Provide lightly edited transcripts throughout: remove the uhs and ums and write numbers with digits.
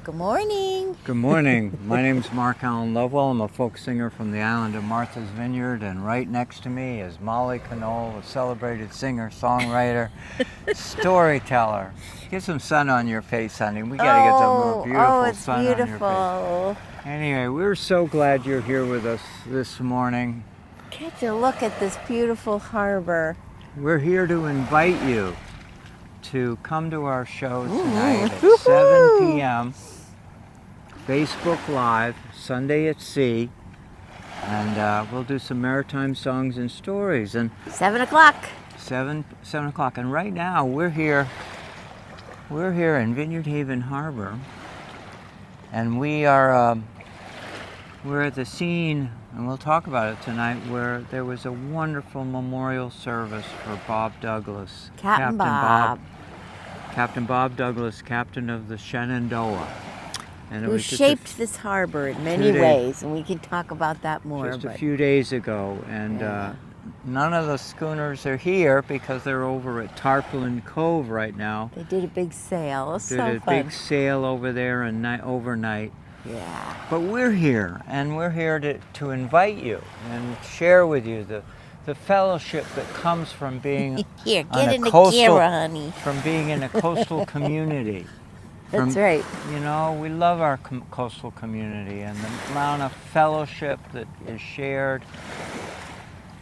Good morning. Good morning. My name is Mark Allen Lovewell. I'm a folk singer from the island of Martha's Vineyard, and right next to me is Molly Knoll, a celebrated singer, songwriter, storyteller. Get some sun on your face, honey. We gotta get some beautiful it's sun beautiful. on your face. Anyway, we're so glad you're here with us this morning. Catch a look at this beautiful harbor. We're here to invite you to come to our show tonight at 7 p.m. Facebook Live, Sunday at Sea, and we'll do some maritime songs and stories. And 7 o'clock. 7 o'clock. And right now we're here in Vineyard Haven Harbor, and we're at the scene, and we'll talk about it tonight, where there was a wonderful memorial service for Bob Douglas, Captain Bob. Captain Bob Douglas, captain of the Shenandoah. And it Who was just shaped this harbor in many ways, and we can talk about that more. Just a few days ago, and none of the schooners are here because they're over at Tarpaulin Cove right now. They did a big sail. It was Did so a fun. big sail over there and overnight. Yeah. But we're here, and we're here to invite you and share with you the fellowship that comes from being Here, on get a in the coastal, camera, honey. from being in a coastal community. That's right. You know, we love our coastal community and the amount of fellowship that is shared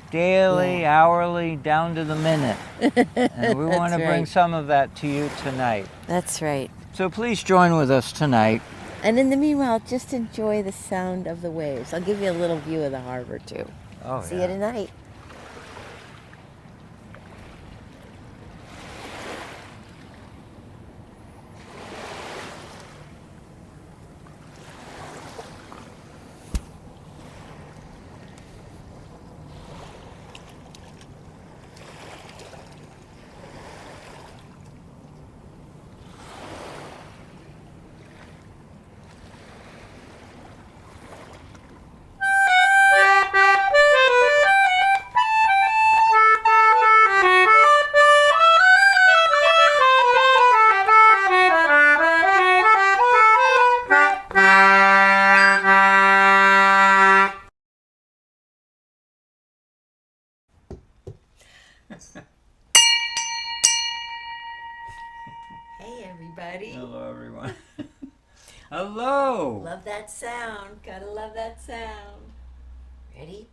daily, hourly, down to the minute. And we want to bring some of that to you tonight. That's right. So please join with us tonight. And in the meanwhile, just enjoy the sound of the waves. I'll give you a little view of the harbor, too. See you tonight. Hey, everybody. Hello, everyone. Hello. Love that sound. Gotta love that sound. Ready?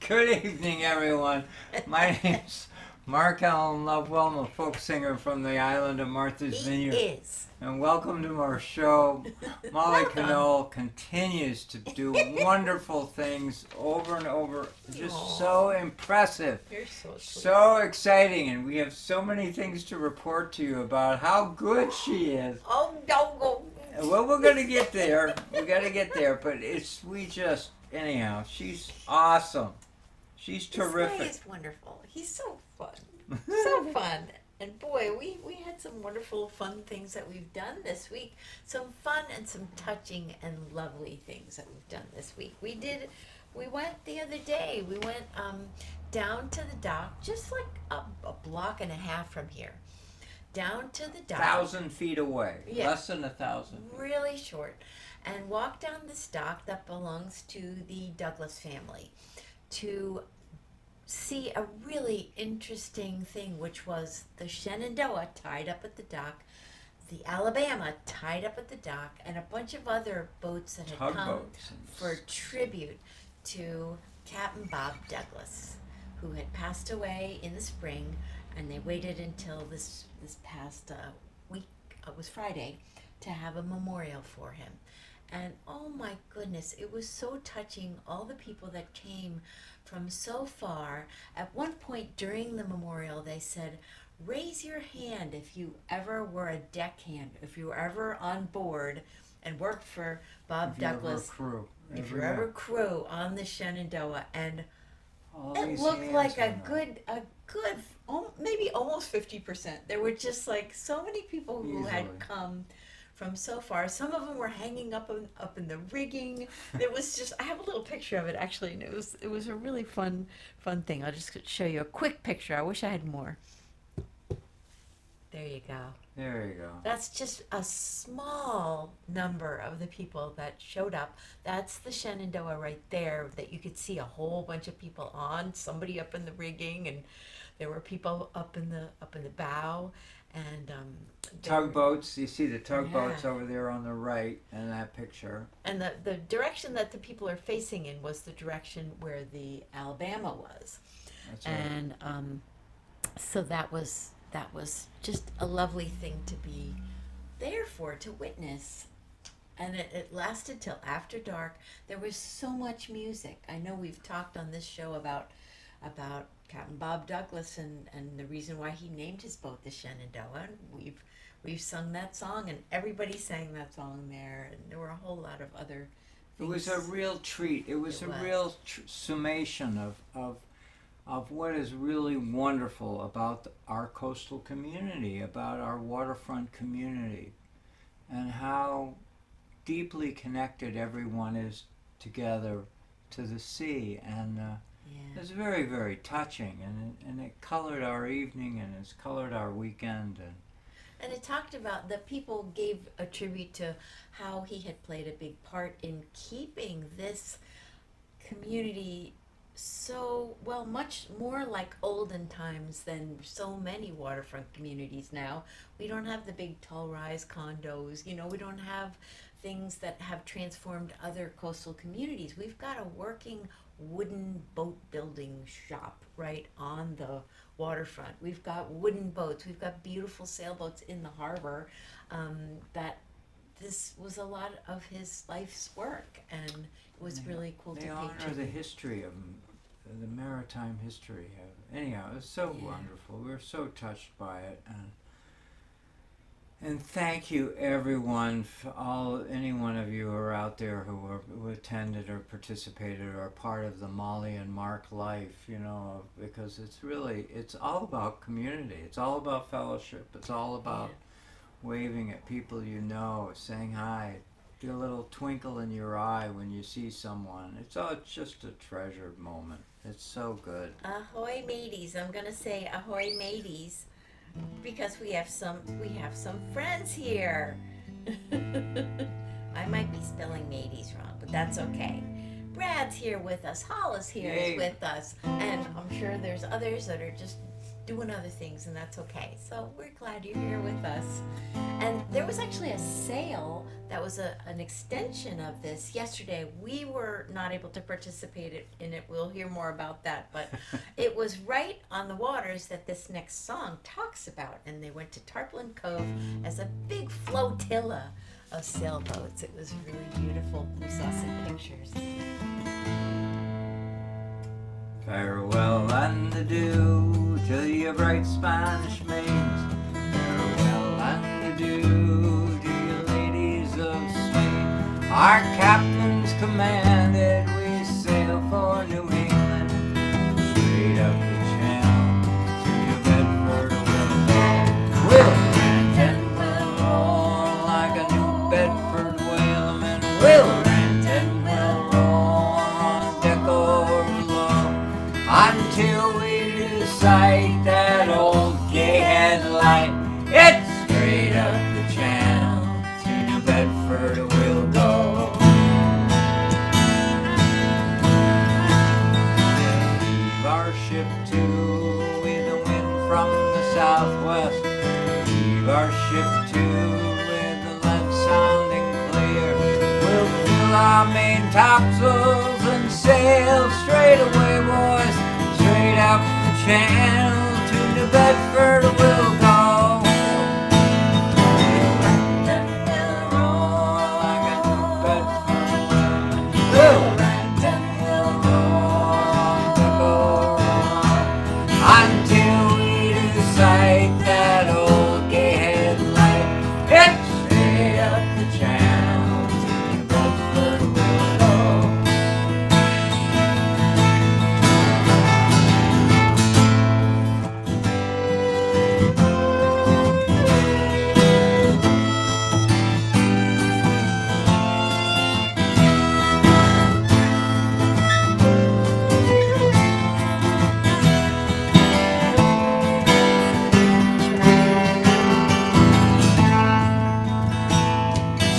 Good evening, everyone. My name's Mark Allen Lovewell. I'm a folk singer from the island of Martha's Vineyard. He is. And welcome to our show. Molly Knoll continues to do wonderful things over and over. Just so impressive. You're so sweet. So exciting. And we have so many things to report to you about how good she is. Oh, don't go. Well, we're going to get there. We got to get there. But we just, anyhow, she's awesome. She's terrific. This guy is wonderful. He's so fun. So fun. And boy, we had some wonderful, fun things that we've done this week. Some fun and some touching and lovely things that we've done this week. We went the other day. We went down to the dock, just like a block and a half from here. Down to the dock. 1,000 feet away. Yeah. Less than 1,000. Really short. And walked down this dock that belongs to the Douglas family to see a really interesting thing, which was the Shenandoah tied up at the dock, the Alabama tied up at the dock, and a bunch of other boats that had come for tribute to Captain Bob Douglas, who had passed away in the spring, and they waited until this past week, it was Friday, to have a memorial for him. And oh my goodness, it was so touching, all the people that came from so far. At one point during the memorial, they said, raise your hand if you ever were a deckhand, if you were ever on board and worked for Bob Douglas. If you were ever crew on the Shenandoah. And it looked like a good, maybe almost 50%. There were just like so many people who had come from so far. Some of them were hanging up in the rigging. It was just, I have a little picture of it actually, and it was a really fun thing. I'll just show you a quick picture. I wish I had more. There you go. There you go. That's just a small number of the people that showed up. That's the Shenandoah right there that you could see a whole bunch of people on, somebody up in the rigging, and there were people up in the bow. And tugboats, you see the tugboats over there on the right in that picture. And the direction that the people are facing in was the direction where the Alabama was. That's right. And so that was just a lovely thing to be there for, to witness. And it lasted till after dark. There was so much music. I know we've talked on this show about Captain Bob Douglas and the reason why he named his boat the Shenandoah. We've sung that song, and everybody sang that song there, and there were a whole lot of other things. It was a real treat. It was real summation of what is really wonderful about our coastal community, about our waterfront community, and how deeply connected everyone is together to the sea. And it's very, very touching, and it colored our evening, and it's colored our weekend. And it talked about, the people gave a tribute to how he had played a big part in keeping this community so, well, much more like olden times than so many waterfront communities now. We don't have the big tall rise condos, we don't have things that have transformed other coastal communities. We've got a working wooden boat building shop right on the waterfront. We've got wooden boats. We've got beautiful sailboats in the harbor. That this was a lot of his life's work, and it was really cool to pay tribute. They honor the history of the maritime history. Anyhow, it was so wonderful. We were so touched by it, and thank you, everyone, for any one of you who are out there who attended or participated or are part of the Molly and Mark life, because it's all about community. It's all about fellowship. It's all about waving at people saying hi, get a little twinkle in your eye when you see someone. It's just a treasured moment. It's so good. Ahoy mateys. I'm going to say ahoy mateys, because we have some friends here. I might be spelling mateys wrong, but that's okay. Brad's here with us. Hollis here is with us. And I'm sure there's others that are just doing other things, and that's okay. So we're glad you're here with us. And there was actually a sale that was an extension of this yesterday. We were not able to participate in it. We'll hear more about that. But it was right on the waters that this next song talks about. And they went to Tarpaulin Cove as a big flotilla of sailboats. It was really beautiful. We saw some pictures. Farewell and adieu to your bright Spanish maids. Farewell and adieu to your ladies of Spain. Our captains commanded we sail for New England. straight up the channel to New Bedford we'll go. We'll rant and we'll roar like a New Bedford whaleman. We'll rant and we'll roar on deck or below until we sight that old gay headlight. It's straight up the channel to New Bedford we'll go. Heave our ship to with a wind from the southwest. Heave our ship to with the lead sounding clear. We'll fill our main topsails and sail straight away, boys. Straight up the channel to New Bedford we'll go. We'll rant and we'll roar like a New Bedford whaleman. We'll rant and we'll roar on deck or on until we do sight that old gay headlight. It's straight up the channel to New Bedford we'll go.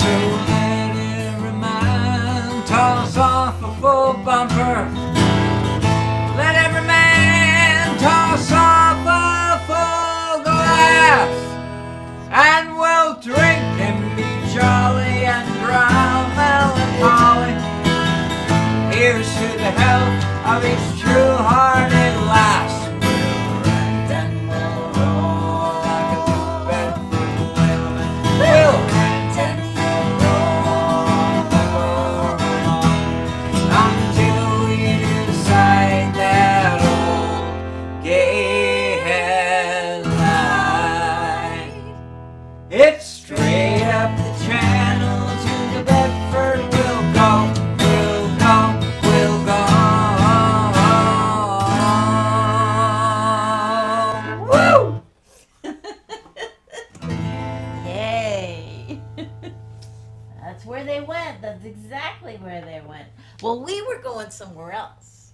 So let every man toss off a full bumper. Let every man toss off a full glass, and we'll drink and be jolly and drown melancholy. Here's to the health of each true-hearted lass. We'll rant and we'll roar like a New Bedford whaleman. We'll rant and we'll roar like a until we decide that old gay headlight. It's straight up the channel to New Bedford we'll go. We'll go, we'll go. Woo! Yay! That's where they went. That's exactly where they went. Well, we were going somewhere else.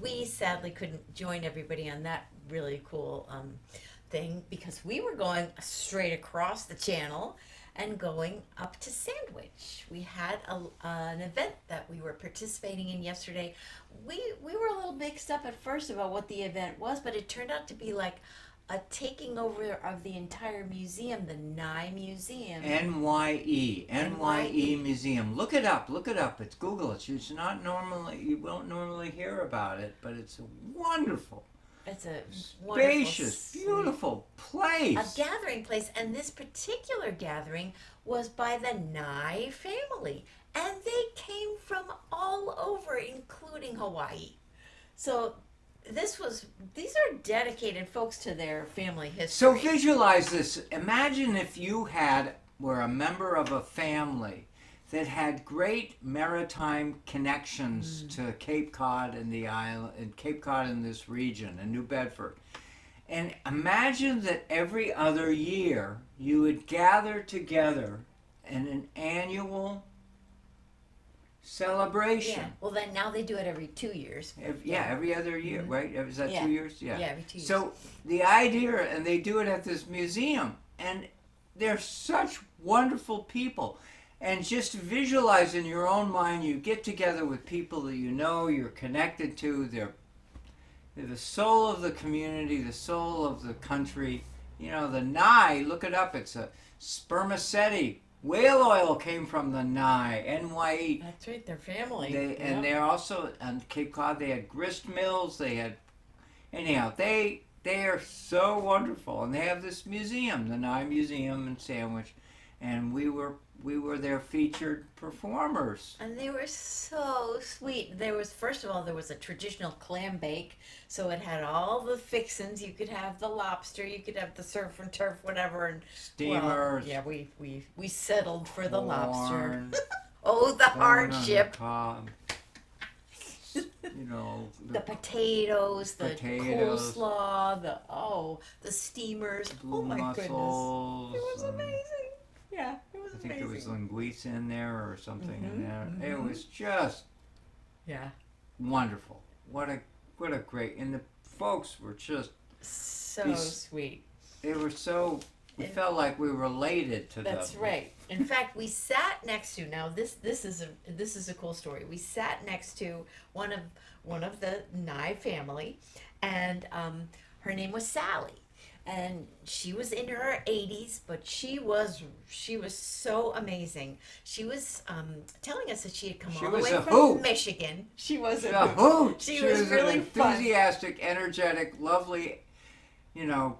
We sadly couldn't join everybody on that really cool thing because we were going straight across the channel and going up to Sandwich. We had an event that we were participating in yesterday. We were a little mixed up at first about what the event was, but it turned out to be like a taking over of the entire museum, the Nye Museum. NYE Museum. Look it up. It's Google it. It's not normally, you won't normally hear about it, but it's a wonderful, It's a wonderful, spacious, beautiful place. a gathering place, and this particular gathering was by the Nye family, and they came from all over, including Hawaii. So these are dedicated folks to their family history. So visualize this. Imagine if you were a member of a family that had great maritime connections to Cape Cod and the island, and Cape Cod in this region, and New Bedford. And imagine that every other year you would gather together in an annual celebration. Yeah. Well, then now they do it every 2 years. Every other year, right? Is that 2 years? Yeah, every 2 years. So the idea, and they do it at this museum, and they're such wonderful people. And just visualize in your own mind, you get together with people that you know, you're connected to, they're the soul of the community, the soul of the country. You know, the Nye, look it up, it's a spermaceti. Whale oil came from the Nye, NYE. That's right, their family. And they're also, on Cape Cod, they had grist mills, anyhow, they are so wonderful. And they have this museum, the Nye Museum in Sandwich, and we were their featured performers. And they were so sweet. First of all, there was a traditional clam bake, so it had all the fixins. You could have the lobster, you could have the surf and turf, whatever. And Steamers. Well, yeah, we settled for the lobster. Corn, Oh, the corn on the hardship. cob. know, the potatoes, the potatoes, coleslaw, the steamers. blue Oh my goodness. mussels. It was amazing. Yeah, it was I think amazing. there was linguice in there or something in there. It mhm. was just Yeah. wonderful. What a great, and the folks were just, So sweet. they were so, we And- felt like we related to them. That's right. In fact, we sat next to, now this is a cool story. We sat next to one of the Nye family, and her name was Sally, and she was in her 80s, but she was so amazing. She was telling us that she had come She all the was way a from hoot. Michigan. She was A a hoot. hoot. She was an really fun. enthusiastic, energetic, lovely,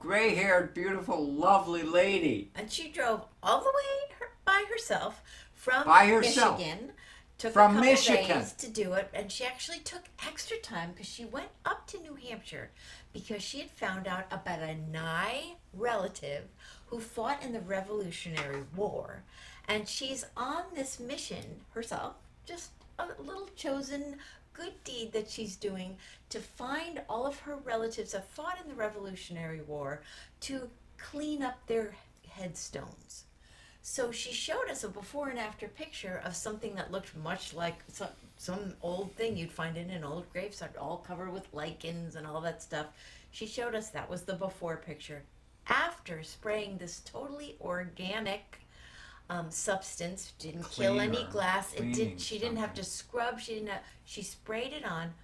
gray-haired, beautiful, lovely lady. And she drove all the way by herself from By herself. Michigan. Took From a couple Michigan. days to do it, and she actually took extra time because she went up to New Hampshire because she had found out about a Nye relative who fought in the Revolutionary War, and she's on this mission herself, just a little chosen good deed that she's doing to find all of her relatives that fought in the Revolutionary War to clean up their headstones. So she showed us a before and after picture of something that looked much like some old thing you'd find in an old gravesite, all covered with lichens and all that stuff. She showed us that was the before picture. After spraying this totally organic substance, didn't kill any Cleaner, glass. It cleaning did. She didn't have to something. scrub. She sprayed it on.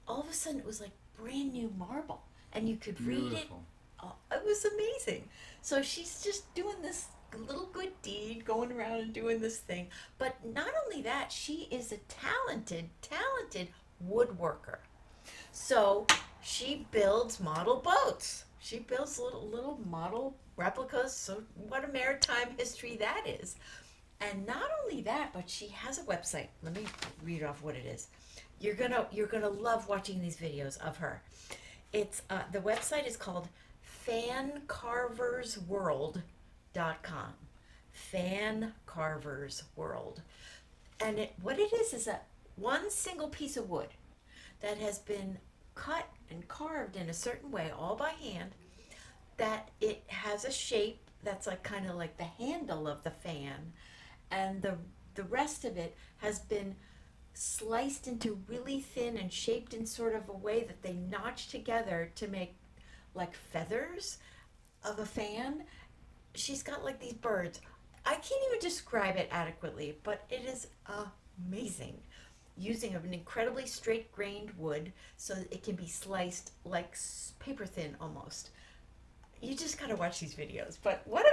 All of a sudden, it was like brand new marble, and you could read it. Beautiful. Oh, it was amazing. So she's just doing this little good deed, going around and doing this thing. But not only that, she is a talented woodworker. So she builds model boats. She builds little model replicas. So what a maritime history that is. And not only that, but she has a website. Let me read off what it is. You're gonna love watching these videos of her. It's the website is called fancarversworld.com. Fan Carvers World. And what it is a one single piece of wood that has been cut and carved in a certain way, all by hand, that it has a shape that's like kind of like the handle of the fan, and the rest of it has been sliced into really thin and shaped in sort of a way that they notch together to make like feathers of a fan. She's got like these birds. I can't even describe it adequately, but it is amazing. Using an incredibly straight grained wood so that it can be sliced like paper thin almost. You just gotta watch these videos. But what a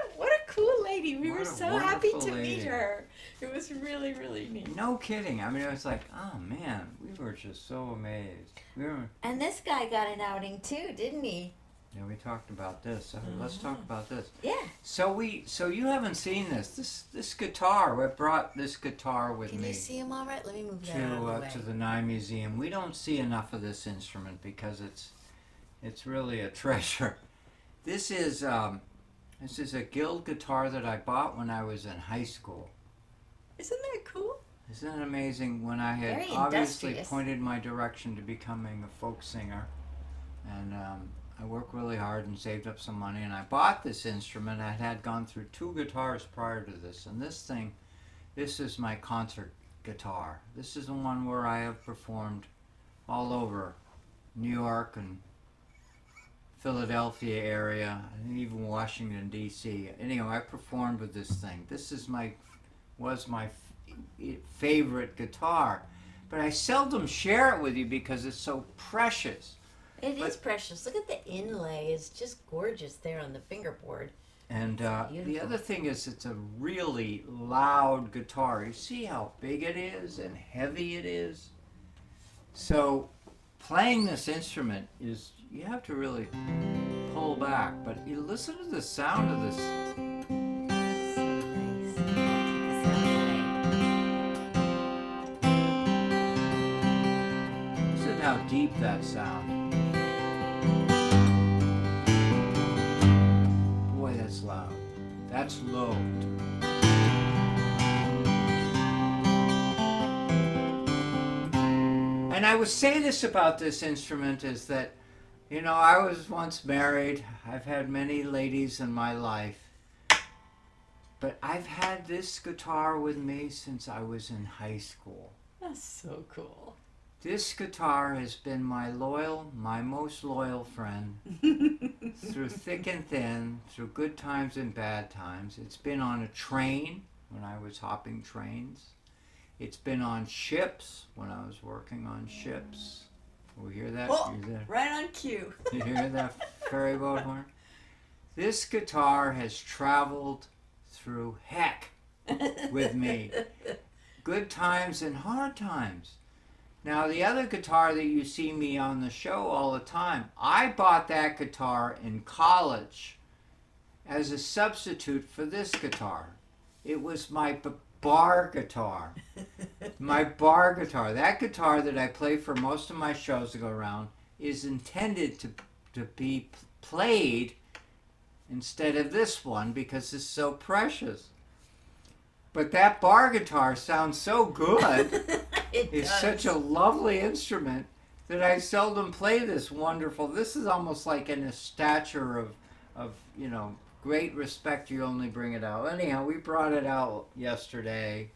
cool lady. We What were a so happy wonderful to lady. meet her. It was really, really neat. No kidding. I mean, it was like, oh man, we were just so amazed. We were. And this guy got an outing too, didn't he? Yeah, we talked about this. So let's talk about this. Yeah. So you haven't seen this guitar. I brought this guitar with Can me you see him all right? Let me move that out of the way. to the Nye Museum. We don't see enough of this instrument because it's really a treasure. This is a Guild guitar that I bought when I was in high school. Isn't that cool? Isn't it amazing? When I had Very obviously industrious. pointed my direction to becoming a folk singer, and I worked really hard and saved up some money, and I bought this instrument. I had gone through 2 guitars prior to this, and this is my concert guitar. This is the one where I have performed all over New York and Philadelphia area, and even Washington D.C. Anyway, I performed with this thing. This was my favorite guitar, but I seldom share it with you because it's so precious. It is precious. Look at the inlay. It's just gorgeous there on the fingerboard. And It's the beautiful. other thing is, it's a really loud guitar. You see how big it is and heavy it is? So playing this instrument is, you have to really pull back, but you listen to the sound of this. Listen how deep that sound. Boy, that's loud. That's low. And I would say this about this instrument is that, you know, I was once married. I've had many ladies in my life. But I've had this guitar with me since I was in high school. That's so cool. This guitar has been my most loyal friend through thick and thin, through good times and bad times. It's been on a train when I was hopping trains. It's been on ships when I was working on ships. We hear that? Oh, You hear that? right on cue. You hear that ferry boat horn? This guitar has traveled through heck with me. Good times and hard times. Now, the other guitar that you see me on the show all the time, I bought that guitar in college as a substitute for this guitar. It was my bar guitar. My bar guitar. That guitar that I play for most of my shows that go around is intended to be played instead of this one because it's so precious. But that bar guitar sounds so good. It's such a lovely instrument that I seldom play this wonderful. This is almost like in a stature of you know, great respect. You only bring it out. Anyhow, we brought it out yesterday,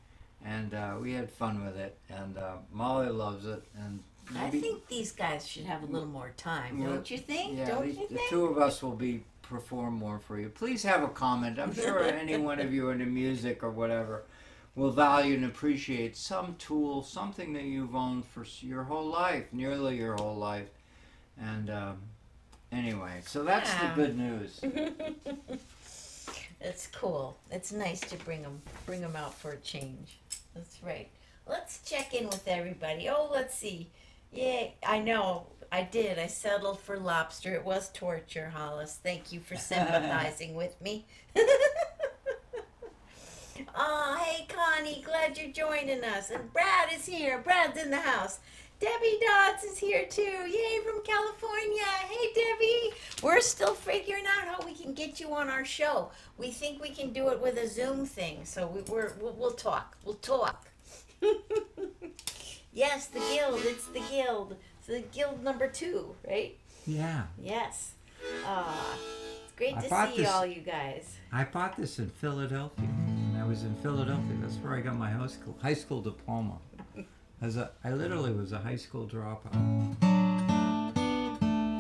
and we had fun with it. And Molly loves it. And I think these guys should have a little more time, don't you think? Yeah, don't you the think? two of us will perform more for you. Please have a comment. I'm sure any one of you into music or whatever will value and appreciate some tool, something that you've owned for your whole life, nearly your whole life. And anyway, so that's the good news. It's cool. It's nice to bring them out for a change. That's right. Let's check in with everybody. Oh, let's see. Yeah, I know. I did. I settled for lobster. It was torture, Hollis. Thank you for sympathizing with me. Oh, hey, Connie. Glad you're joining us. And Brad is here. Brad's in the house. Debbie Dodds is here, too. Yay, from California. Hey, Debbie. We're still figuring out how we can get you on our show. We think we can do it with a Zoom thing. So we'll talk. We'll talk. Yes, the guild. It's the guild. It's the guild number 2, right? Yeah. Yes. It's great I to bought see this- all you guys. I bought this in Philadelphia. When I was in Philadelphia, that's where I got my high school diploma. I literally was a high school dropout.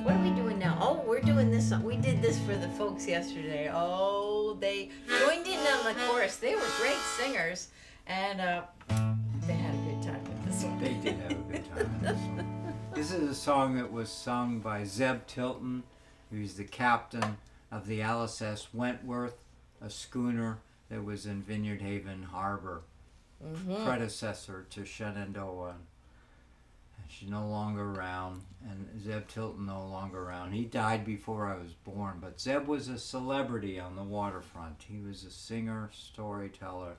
What are we doing now? Oh, we're doing this. We did this for the folks yesterday. Oh, they joined in on the chorus. They were great singers, and they had a good time with this one. They did have a good time with this one. This is a song that was sung by Zeb Tilton, who's the captain of the Alice S. Wentworth, a schooner that was in Vineyard Haven Harbor, predecessor to Shenandoah. She's no longer around, and Zeb Tilton no longer around. He died before I was born, but Zeb was a celebrity on the waterfront. He was a singer, storyteller,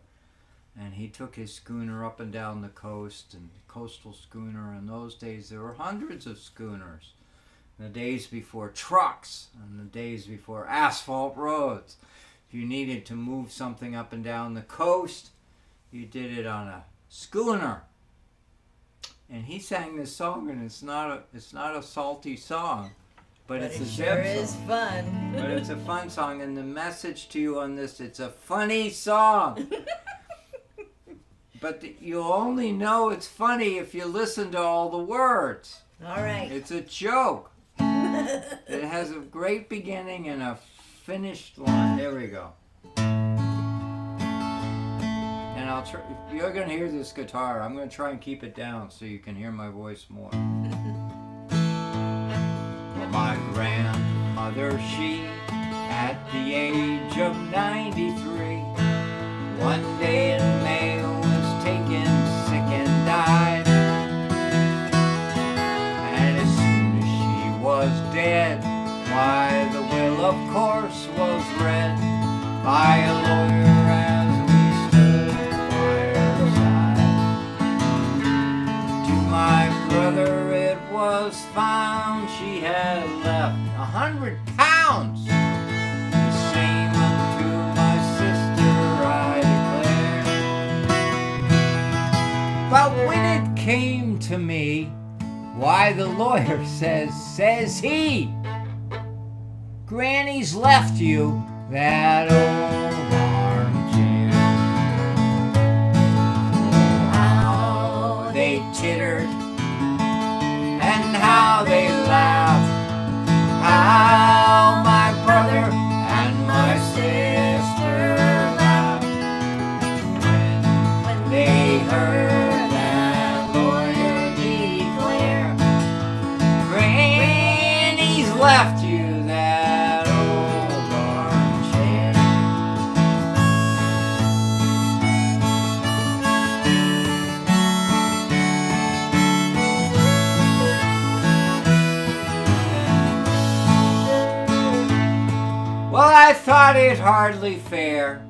and he took his schooner up and down the coast, and coastal schooner. In those days, there were hundreds of schooners. In the days before trucks, and the days before asphalt roads. If you needed to move something up and down the coast, you did it on a schooner. And he sang this song, and it's not a salty song, but it's a sure Zeb is song. fun. But it's a fun song, and the message to you on this, it's a funny song. But you'll only know it's funny if you listen to all the words. All right. It's a joke. It has a great beginning and a finished line. There we go. And I'll try. You're gonna hear this guitar. I'm gonna try and keep it down so you can hear my voice more. Well, my grandmother, she, at the age of 93, one day in May was taken sick and died. And as soon as she was dead, why, the will, of course, was read by a lawyer as we stood by her side. To my brother it was found she had left 100 pounds, the same unto my sister I declare. But when it came to me, Why, the lawyer says he, Granny's left you that old armchair. How they tittered and how they laughed, how my brother and my sister laughed when they heard that lawyer declare, Granny's left you that old armchair. Well, I thought it hardly fair.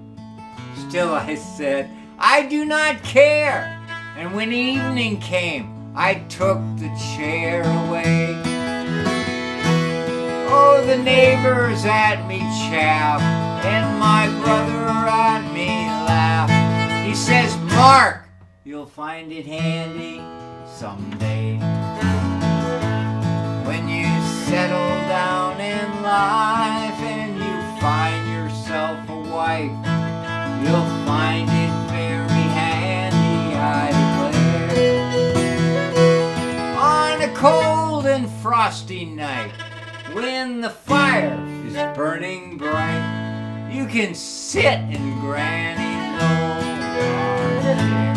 Still I said, I do not care. And when evening came, I took the chair away. Oh, the neighbors at me chaff, and my brother at me laugh. He says, Mark, you'll find it handy someday. When you settle down in life and you find yourself a wife, you'll find it very handy, I declare. On a cold and frosty night, when the fire is burning bright, you can sit in Granny's old armchair.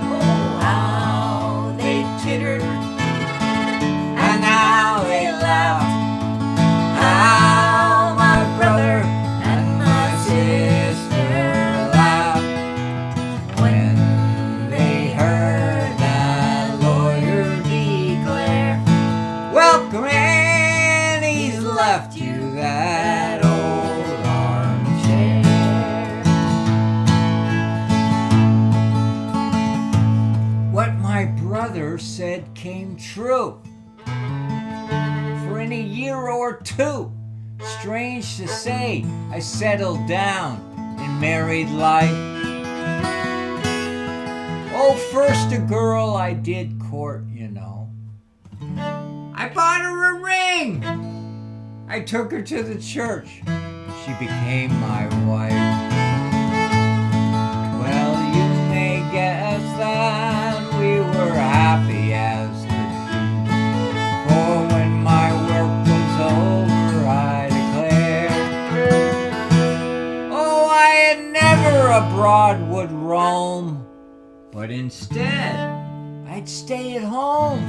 Oh, how they tittered and how they laughed, how my brother and my sister laughed when they heard that lawyer declare, well, Granny's left you that old armchair. What my brother said came true. For in a year or two, strange to say, I settled down in married life. Oh, first a girl I did court, you know. I bought her a ring. I took her to the church. She became my wife. Well, you may guess that we were happy as could be. For when my work was over, I declare, oh, I had never abroad would roam, but instead I'd stay at home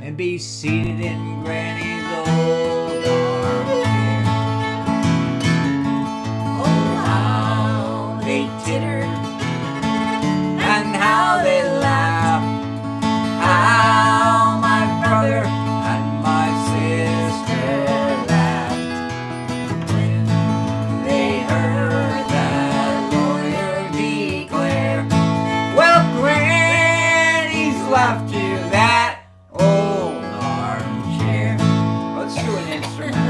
and be seated in Granny's old armchair. Oh, how they tittered and how they laughed, how my brother and my sister laughed when they heard that lawyer declare, well, Granny's left you that old armchair. Let's do an instrumental.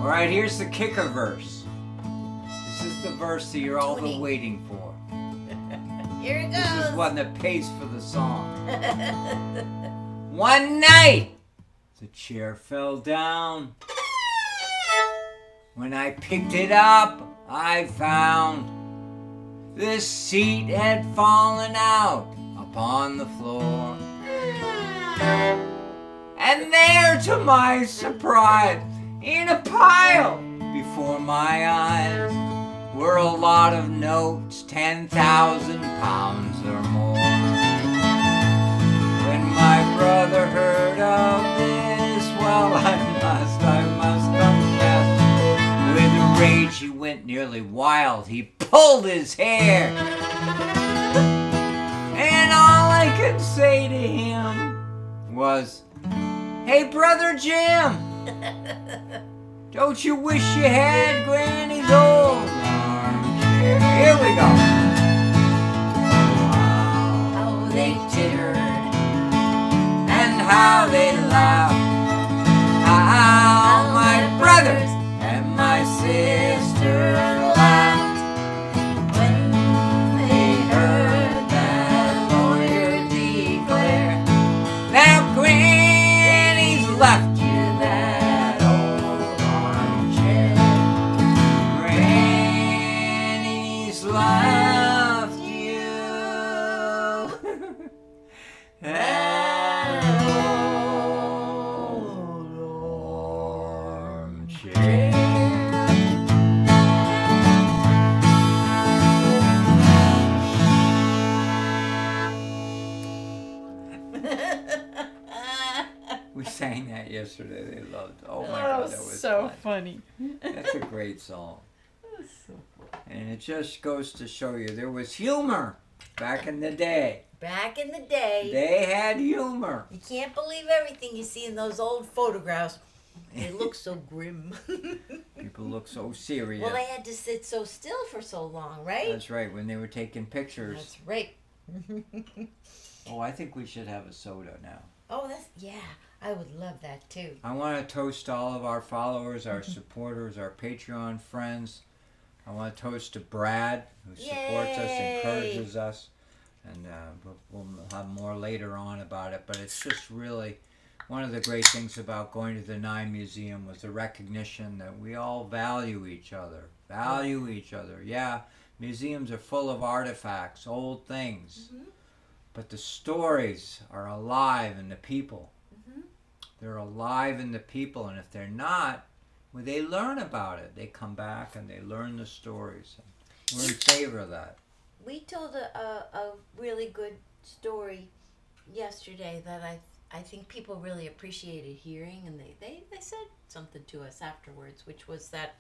All right, here's the kicker verse. This is the verse that you're all been waiting for. Here it goes. This is one that pays for the song. One night, the chair fell down. When I picked it up, I found the seat had fallen out upon the floor. And there, to my surprise, in a pile before my eyes, lot of notes, 10,000 pounds or more. When my brother heard of this, well, I must confess, with rage he went nearly wild. He pulled his hair, and all I could say to him was, "Hey, Brother Jim, don't you wish you had Granny's old armchair?" Here we go. How they tittered and how they laughed. How my brothers and my sister laughed when they heard that lawyer declare, "Now Granny's left you that old armchair. Granny's left you that old armchair." We sang that yesterday. They loved it. Oh my God, that was so fun. funny. That's a great song. And it just goes to show you there was humor back in the day. Back in the day, They had humor. you can't believe everything you see in those old photographs. They look so grim. People look so serious. Well, they had to sit so still for so long, right? That's right, when they were taking pictures. That's right. Oh, I think we should have a soda now. Oh, yeah. I would love that too. I want to toast all of our followers, our supporters, our Patreon friends. I want to toast to Brad, who supports us, Yay! encourages us. And we'll have more later on about it. But it's just really one of the great things about going to the Nye Museum was the recognition that we all value each other. Yeah, museums are full of artifacts, old things. Mm-hmm. But the stories are alive in the people. Mm-hmm. They're alive in the people. And if they're not, well, they learn about it. They come back and they learn the stories. We're in favor of that. We told a really good story yesterday that I think people really appreciated hearing, and they said something to us afterwards, which was that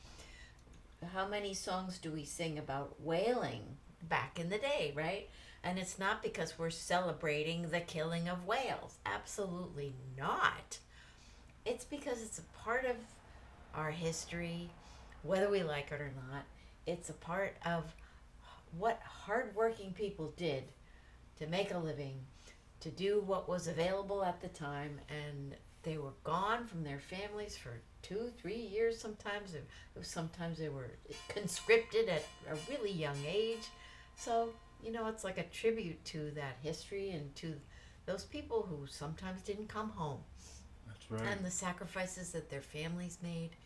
how many songs do we sing about whaling back in the day, right? And it's not because we're celebrating the killing of whales. Absolutely not. It's because it's a part of our history, whether we like it or not. It's a part of what hardworking people did to make a living, to do what was available at the time, and they were gone from their families for 2-3 years sometimes. Sometimes they were conscripted at a really young age. So, it's like a tribute to that history and to those people who sometimes didn't come home. That's right. And the sacrifices that their families made.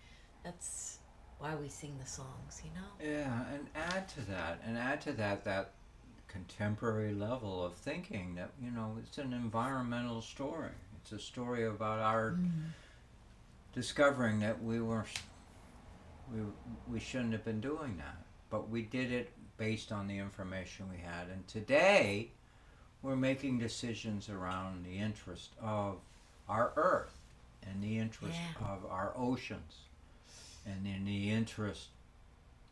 That's why we sing the songs, Yeah, and add to that that contemporary level of thinking that, it's an environmental story. It's a story about our discovering that we shouldn't have been doing that. But we did it based on the information we had. And today, we're making decisions around the interest of our Earth and the interest of our oceans and in the interest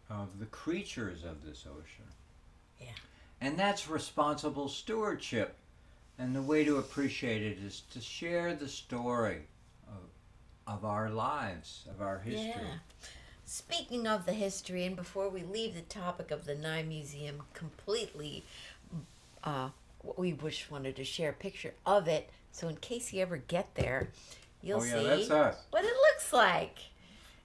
of the creatures of this ocean. Yeah. And that's responsible stewardship. And the way to appreciate it is to share the story of our lives, of our history. Yeah. Speaking of the history, and before we leave the topic of the Nye Museum completely, we just wanted to share a picture of it, so in case you ever get there, you'll see that's us. what it looks like.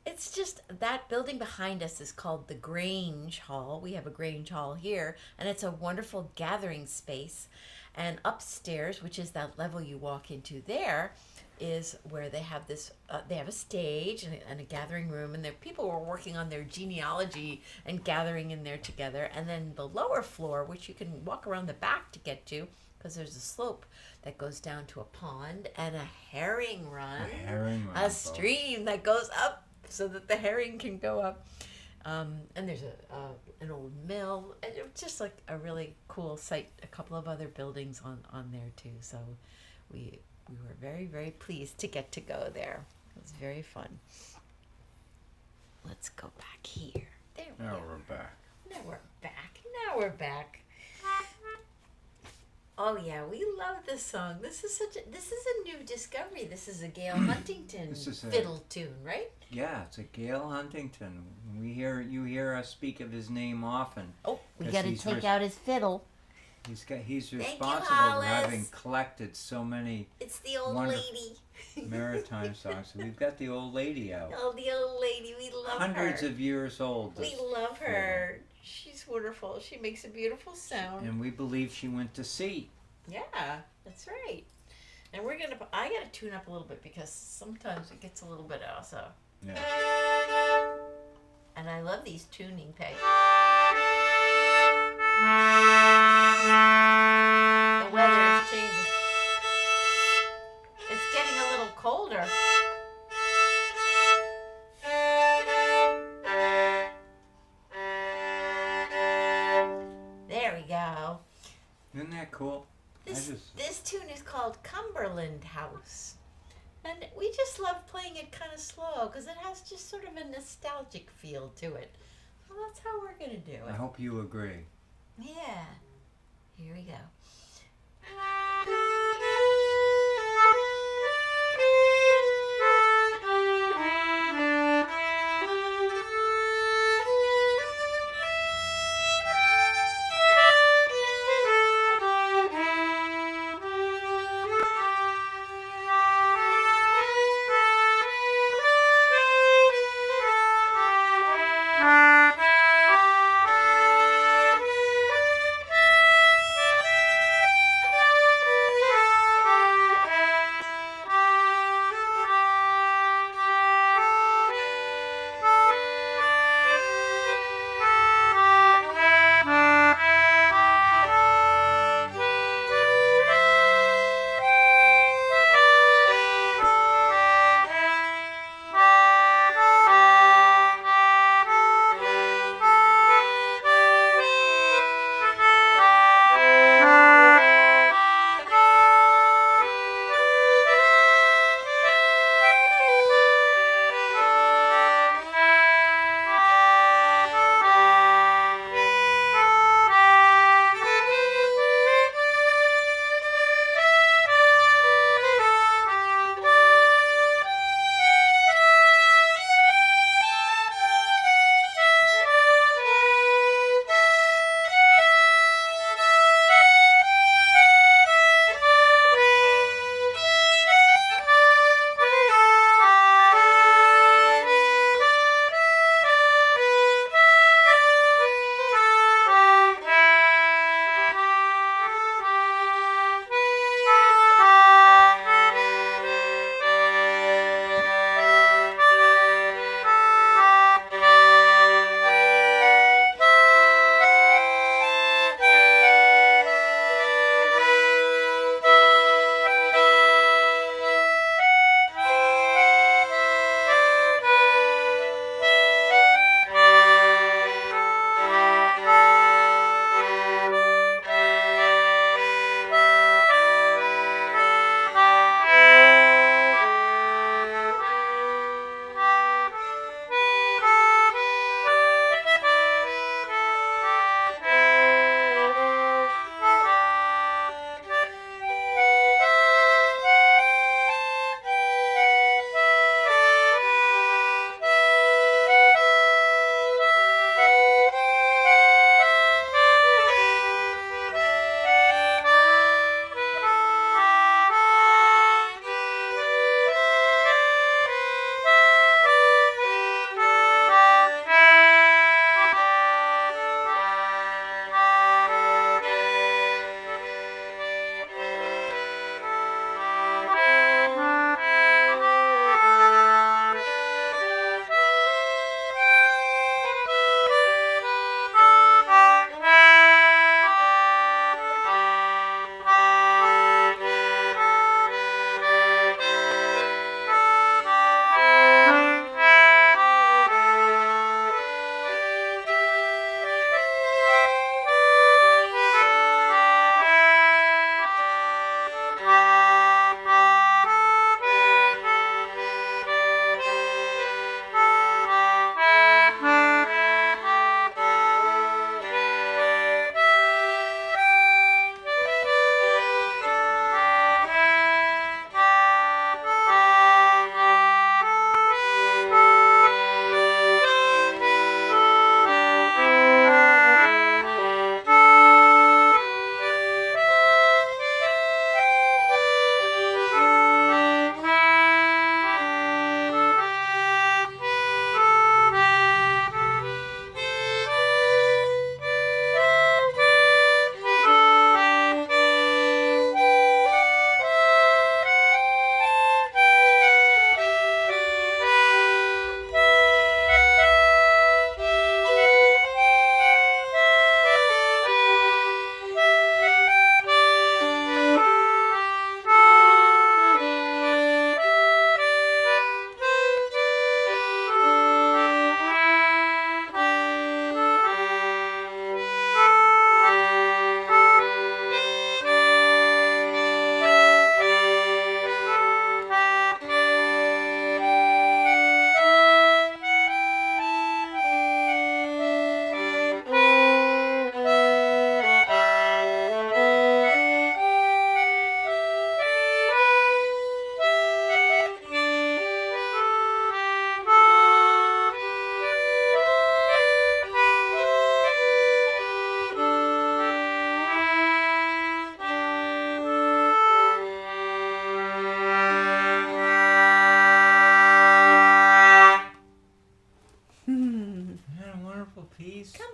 It's just that building behind us is called the Grange Hall. We have a Grange Hall here, and it's a wonderful gathering space. And upstairs, which is that level you walk into there, is where they have this. They have a stage and a gathering room, and people were working on their genealogy and gathering in there together. And then the lower floor, which you can walk around the back to get to, because there's a slope that goes down to a pond and a herring run, A herring run, a stream that goes up so that the herring can go up. And there's an old mill, and it was just like a really cool site. A couple of other buildings on there too. So we were very, very pleased to get to go there. It was very fun. Let's go back here. There we Now go. we're back. Now we're back. Now we're back. Oh yeah, we love this song. This is a new discovery. This is a Gail Huntington This is a- fiddle tune, right? Yeah, it's a Gail Huntington. You hear us speak of his name often. Oh, we 'Cause got to he's take res- out his fiddle. He's you, responsible for Hollis. having collected so many It's the old Wonderful. lady. maritime songs. So we've got the old lady out. Oh, the old lady. We love Hundreds her. of years old. We love her. She's wonderful. She makes a beautiful sound. And we believe she went to sea. Yeah, that's right. And I gotta tune up a little bit because sometimes it gets a little bit out. So. Yeah. And I love these tuning pegs. The weather is changing. It's getting a little colder. There we go. Isn't that cool? This tune is called Cumberland House. And we just love playing it kind of slow because it has just sort of a nostalgic feel to it. So that's how we're going to do I it. hope you agree. Yeah. Here we go.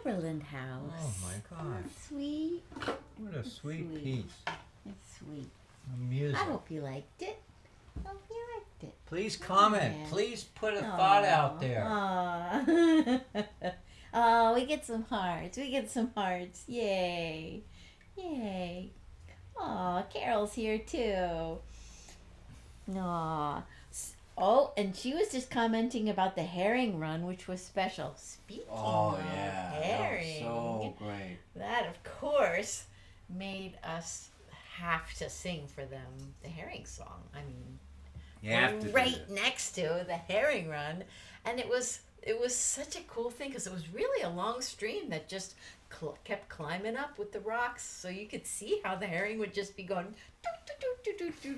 Cumberland House. Oh my God. That's sweet. What a sweet sweet. piece It's sweet. of music. I hope you liked it. Hope you liked it. Please comment. Yeah. Please put a thought out there. Aw. Oh, we get some hearts. We get some hearts. Yay. Yay. Aw, Carol's here too. Aw. Oh, and she was just commenting about the herring run, which was special. Speaking of herring, so great. that of course made us have to sing for them the herring song. I mean, You have to do right it. next to the herring run, and it was such a cool thing because it was really a long stream that just kept climbing up with the rocks, so you could see how the herring would just be going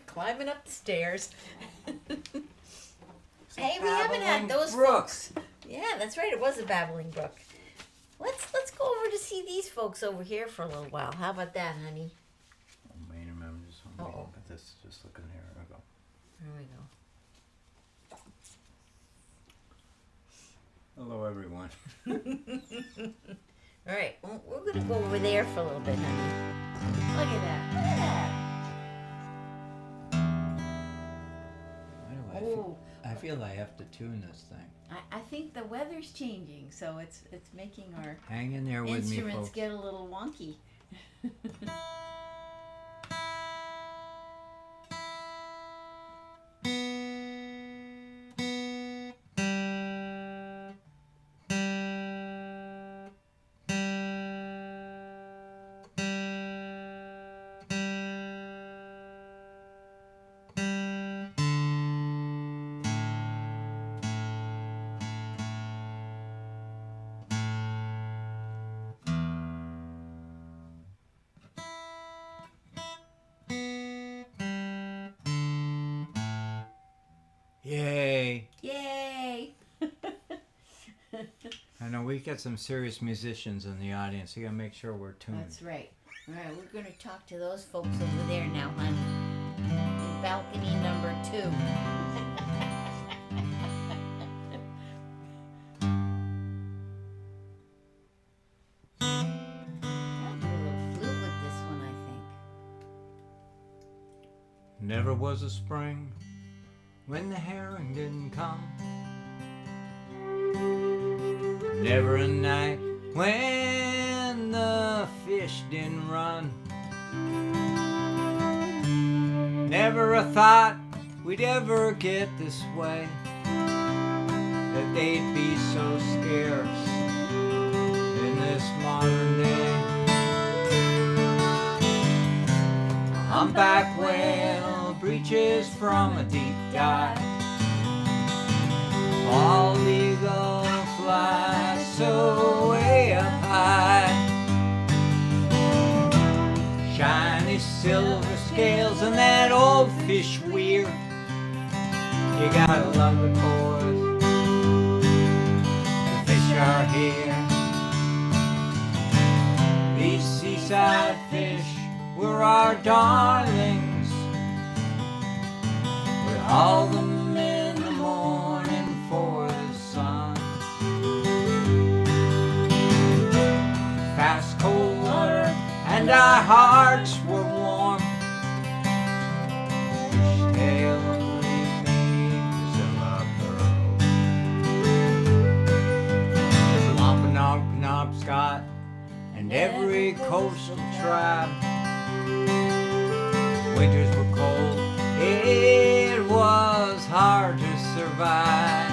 climbing up the stairs. Hey, we haven't had those Brooks. folks. Yeah, that's right. It was a babbling brook. Let's go over to see these folks over here for a little while. How about that, honey? Main members. Uh-oh. Look at this. Just looking here. There we go. There we go. Hello, everyone. All right, well, we're gonna go over there for a little bit, honey. Look at that. Look at that. Why do I Oh, I feel I have to tune this thing. I think the weather's changing, so it's making our Hang in there with me, instruments folks. get a little wonky. Yay! Yay! I know we got some serious musicians in the audience. You gotta make sure we're tuned. That's right. All right, we're going to talk to those folks over there now, honey. In balcony number 2. I'll do a little flute with this one, I think. Never was a spring when the herring didn't come. Never a night when the fish didn't run. Never a thought we'd ever get this way, that they'd be so scarce in this modern day. A humpback whale breaches from a deep dive. Bald eagle flies so way up high. Shiny silver scales and that old fish weir. You gotta love it, boys. The fish are here. These seaside fish were our darlings. We hauled them in the morning for the sun. Fast cold water and our hearts were warm. Fish tail we made Priscilla pearl. Wampanoag, Penobscot, and every coastal tribe. Winters were cold, it was hard to survive.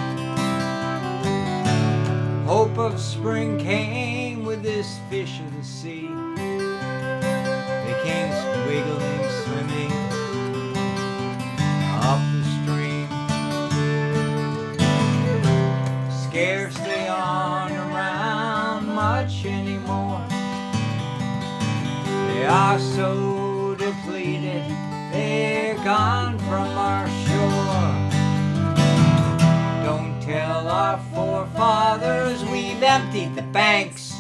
Hope of spring came with this fish of the sea. They came squiggling, swimming up the stream. Scarce they aren't around much anymore. They are so depleted, they're gone from our shore. Don't tell our forefathers we've emptied the banks.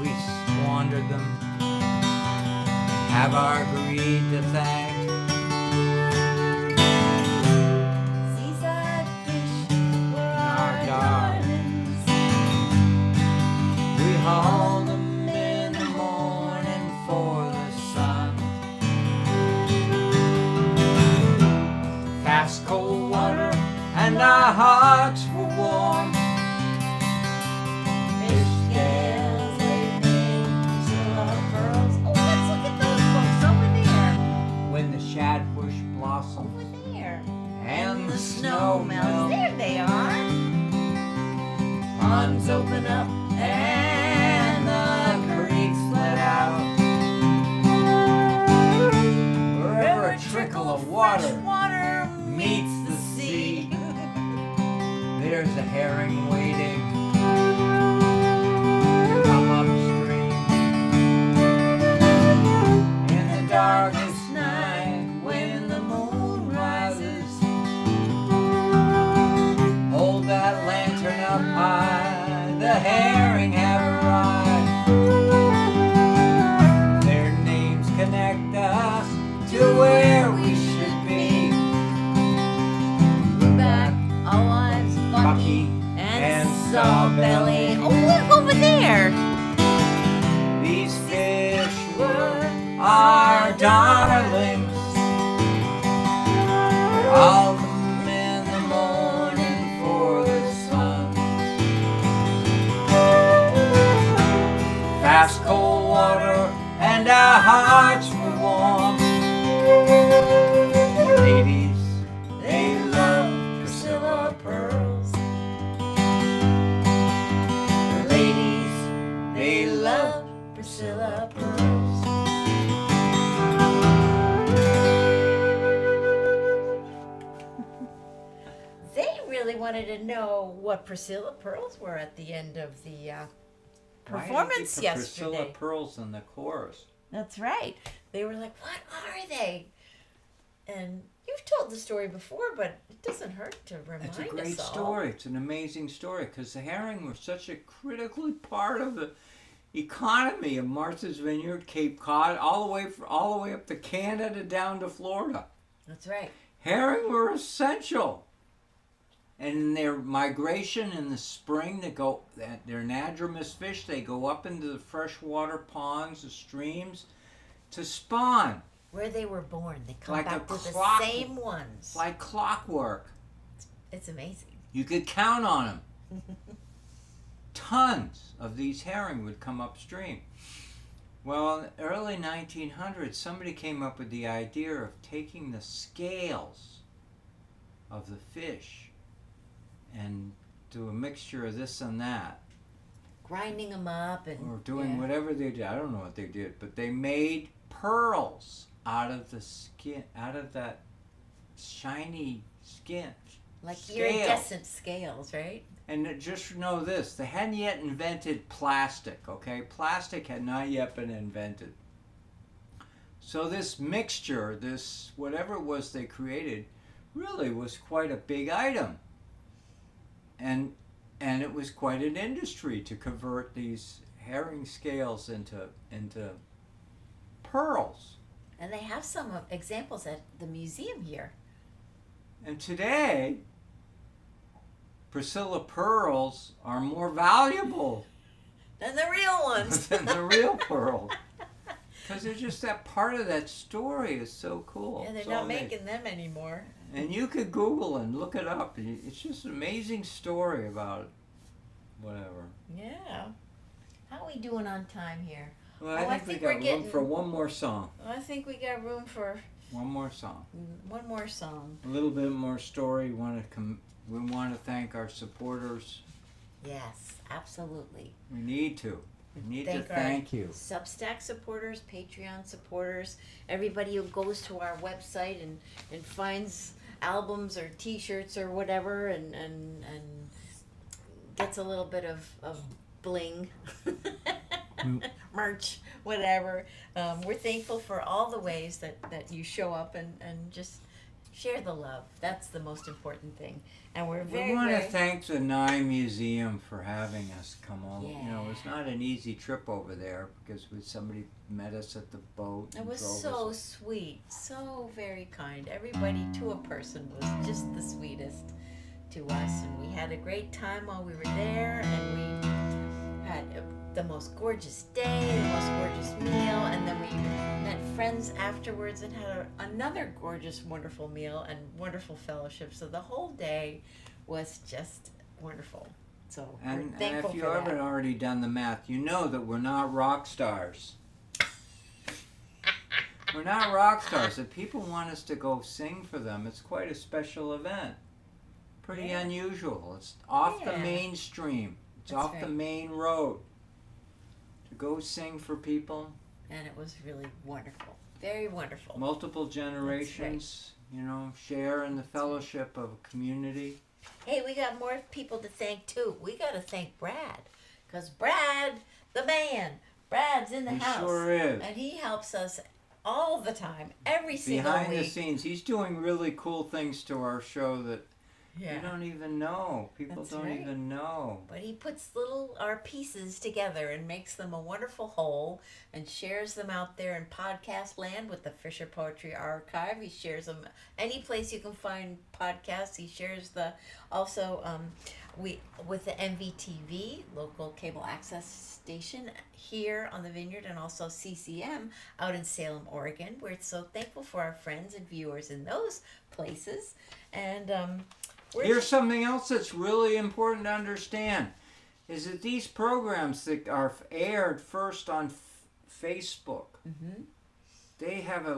We squandered them and have our greed to thank. Seaside fish were Our our darlings. hauled them in the morning for the sun. Fast cold water and our hearts were warm. Fish scales they made silver pearls. Oh, let's look at those books over there. When the shadbush blossoms Over there. and the snow melts, There they are. ponds open up and the creeks let out. Wherever a trickle of Fresh water water meets the sea, there's a herring waiting to come upstream. In the darkest night when the moon rises, hold that lantern up high, the herring have arrived. Their names connect us to where we should be. Back, our lives, Bucky and Sawbelly. Oh, look over there. These fish were our darlings. All them in the morning for the sun. Fast cold water and our hearts were warm. Ladies, they love Priscilla pearls. Ladies, they love Priscilla pearls. They really wanted to know what Priscilla pearls were at the end of the performance yesterday. Priscilla pearls in the chorus. That's right. They were like, "What are they?" And you've told the story before, but it doesn't hurt to remind us all. It's a great story. It's an amazing story because the herring were such a critical part of the economy of Martha's Vineyard, Cape Cod, all the way up to Canada, down to Florida. That's right. Herring were essential. And in their migration in the spring, they're anadromous fish. They go up into the freshwater ponds, the streams, to spawn. Where they were born, they come Like back a to the clock- same ones. Like clockwork. It's amazing. You could count on them. Tons of these herring would come upstream. Well, in the early 1900s, somebody came up with the idea of taking the scales of the fish and do a mixture of this and that, Grinding them up and or doing yeah. whatever they did. I don't know what they did, but they made pearls out of the skin, out of that shiny skin. Like scale. iridescent scales, right? And just know this, they hadn't yet invented plastic, okay? Plastic had not yet been invented. So this mixture, this whatever it was they created, really was quite a big item. And it was quite an industry to convert these herring scales into pearls. And they have some examples at the museum here. And today, Priscilla pearls are more valuable Than the real ones. than the real pearl. Because they're just that part of that story is so cool. Yeah, they're So not amazing. making them anymore. And you could Google and look it up. It's just an amazing story about whatever. Yeah. How are we doing on time here? Well, I I think think we we're got room getting- for one more song. I think we got room for One more song. one more song. A little bit more story. We want to thank our supporters. Yes, absolutely. We need to. We need to Thank our thank you. Substack supporters, Patreon supporters, everybody who goes to our website and finds albums or t-shirts or whatever and gets a little bit of bling, merch, whatever. We're thankful for all the ways that you show up and just share the love. That's the most important thing. And we're very, We want to very thank the Nye Museum for having us come over. You know, Yeah. it's not an easy trip over there because somebody met us at the boat. It and was drove so us. sweet, so very kind. Everybody to a person was just the sweetest to us, and we had a great time while we were there, and we had the most gorgeous day, the most gorgeous meal, and then we met friends afterwards and had another gorgeous, wonderful meal and wonderful fellowship. So the whole day was just wonderful. So we're And thankful if you for haven't that. already done the math, you know that we're not rock stars. We're not rock stars. If people want us to go sing for them, it's quite a special event. Pretty Yeah. unusual. It's off the Yeah. mainstream. It's That's off the right. main road. To go sing for people, And it was really wonderful. Very wonderful. multiple generations, you know, share in the fellowship of a community. Hey, we got more people to thank too. We got to thank Brad, because Brad, the man, Brad's in the He house, sure is. and he helps us all the time, every single Behind the week. scenes, he's doing really cool things to our show that Yeah. you don't even know. People That's don't right. even know. But he puts our pieces together and makes them a wonderful whole and shares them out there in podcast land with the Fisher Poetry Archive. He shares them any place you can find podcasts. He shares also with the MVTV, local cable access station here on the Vineyard, and also CCM out in Salem, Oregon. We're so thankful for our friends and viewers in those places. And Here's something else that's really important to understand, is that these programs that are aired first on Facebook, they have a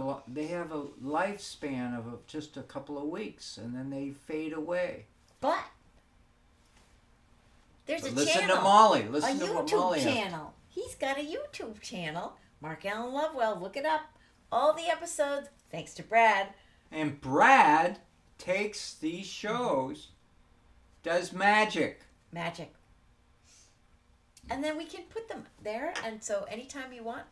lifespan of just a couple of weeks, and then they fade away. But there's But a listen channel, to Molly. a Listen to what YouTube Molly has. channel. He's got a YouTube channel. Mark Allen Lovewell. Look it up. All the episodes, thanks to Brad. And Brad takes these shows, does magic. Magic. And then we can put them there. And so anytime you want,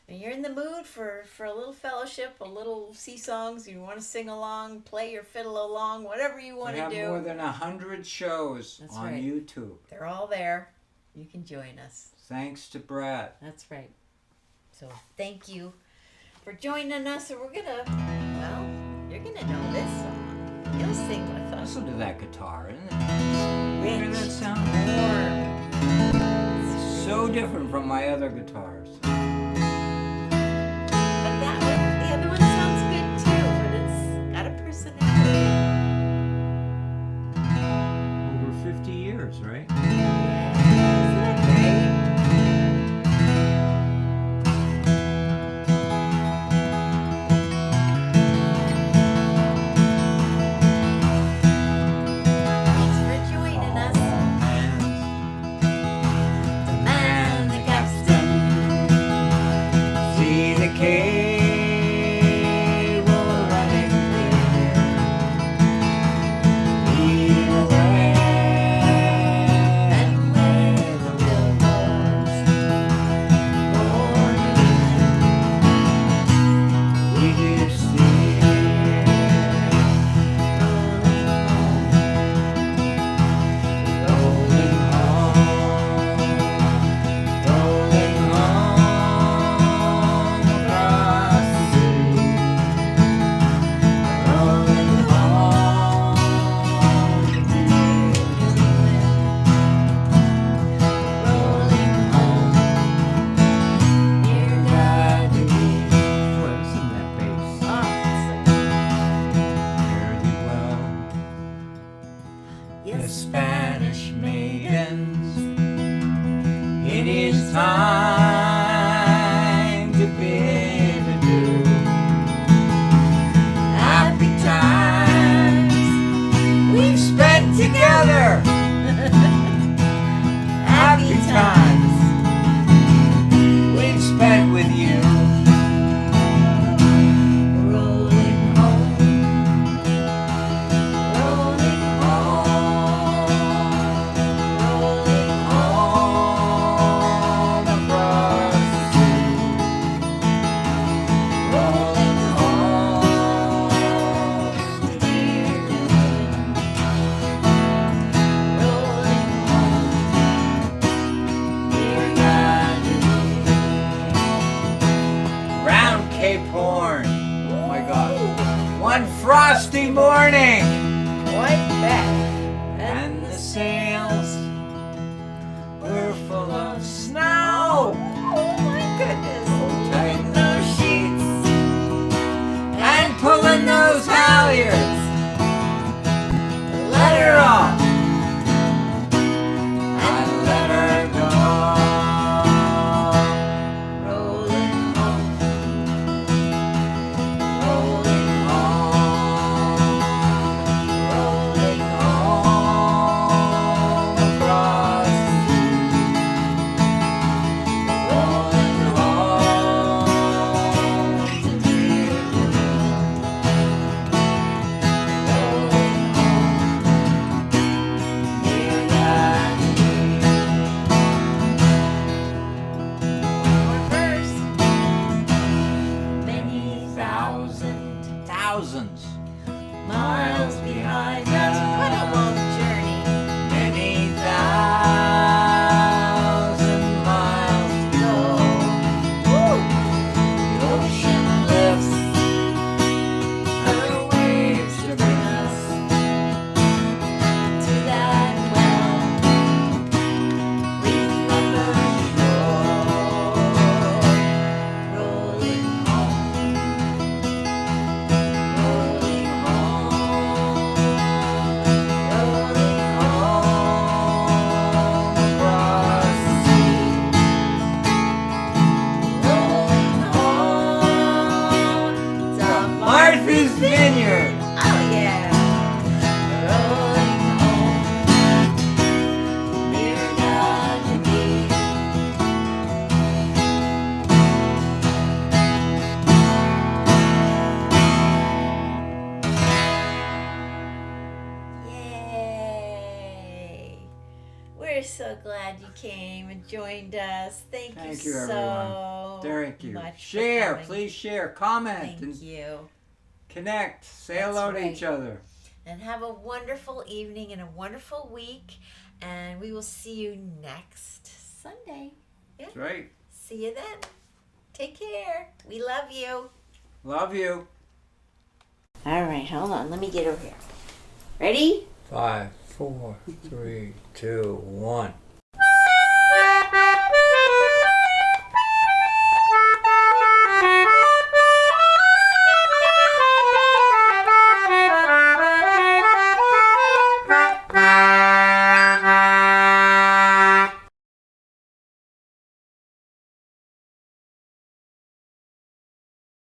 and you're in the mood for a little fellowship, a little sea songs, you want to sing along, play your fiddle along, whatever you want We to have do. more than 100 shows That's on right. YouTube. They're all there. You can join us. Thanks to Brad. That's right. So thank you for joining us. So we're gonna, well, you're gonna know this song. You'll sing with us. Listen to that guitar, isn't it? Hear Rich, that sound? warm. So different from my other guitars. But that one, the other one sounds good too. But it's got a personality. Over 50 years, right? Isn't that great? Thanks for joining us. The man, the captain. See the cable running clear. Lead away. And where the rivers We did see rolling home across the sea, rolling home to rolling home near Galilee. Boy, listen to that bass. Fare thee well. The Yes, Spanish maidens, it is time to bid adieu. Happy times we've spent together. Happy times we've spent with you. rolling home, rolling home, rolling Home across the sea, rolling home to dear rolling home dear Galilee. Round Cape Horn. Oh my God. One frosty morning, White back and the sails were full of snow. glad you came and joined us. Thank you you, everyone. so Thank you. much. Share, for coming. please share, comment, Thank and you. connect. Say That's hello to right. each other. And have a wonderful evening and a wonderful week. And we will see you next Sunday. Yeah. That's right. See you then. Take care. We love you. Love you. All right, hold on. Let me get over here. Ready? 5, 4, 3, 2, 1.